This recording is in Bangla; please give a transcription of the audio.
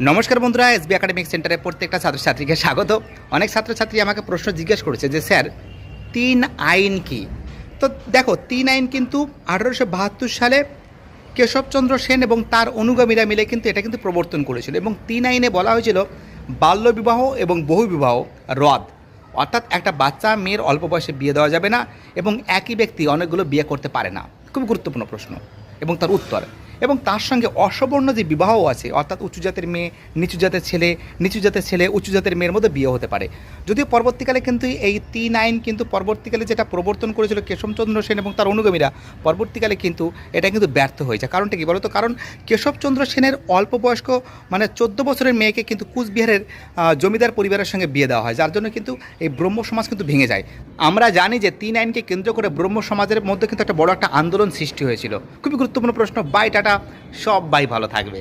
নমস্কার বন্ধুরা, এসবি একাডেমিক সেন্টারে প্রত্যেকটা ছাত্রছাত্রীকে স্বাগত। অনেক ছাত্রছাত্রী আমাকে প্রশ্ন জিজ্ঞেস করেছে যে স্যার ৩ আইন কি। তো দেখো, ৩ আইন কিন্তু 1872 সালে কেশবচন্দ্র সেন এবং তার অনুগামীরা মিলে কিন্তু এটা কিন্তু প্রবর্তন করেছিল এবং ৩ আইনে বলা হয়েছিল বাল্যবিবাহ এবং বহুবিবাহ রদ, অর্থাৎ একটা বাচ্চা মেয়ের অল্প বয়সে বিয়ে দেওয়া যাবে না এবং একই ব্যক্তি অনেকগুলো বিয়ে করতে পারে না। খুব গুরুত্বপূর্ণ প্রশ্ন এবং তার উত্তর। এবং তার সঙ্গে অসবর্ণ যে বিবাহ আছে, অর্থাৎ উঁচু জাতের মেয়ে নিচু জাতের ছেলে, নিচু জাতের ছেলে উঁচু জাতের মেয়ের মধ্যে বিয়ে হতে পারে। যদিও পরবর্তীকালে কিন্তু এই ৩ আইন কিন্তু পরবর্তীকালে যেটা প্রবর্তন করেছিল কেশবচন্দ্র সেন এবং তার অনুগামীরা, পরবর্তীকালে কিন্তু এটা কিন্তু ব্যর্থ হয়ে যায়। কারণটা কি বলো তো? কারণ কেশবচন্দ্র সেনের অল্প বয়স্ক মানে 14 বছরের মেয়েকে কিন্তু কুচবিহারের জমিদার পরিবারের সঙ্গে বিয়ে দেওয়া হয়, যার জন্য কিন্তু এই ব্রহ্ম সমাজ কিন্তু ভেঙে যায়। আমরা জানি যে ৩ আইনকে কেন্দ্র করে ব্রহ্ম সমাজের মধ্যে কিন্তু একটা বড় একটা আন্দোলন সৃষ্টি হয়েছিল। খুবই গুরুত্বপূর্ণ প্রশ্ন। বাই টাটা, সবাই ভালো থাকবে।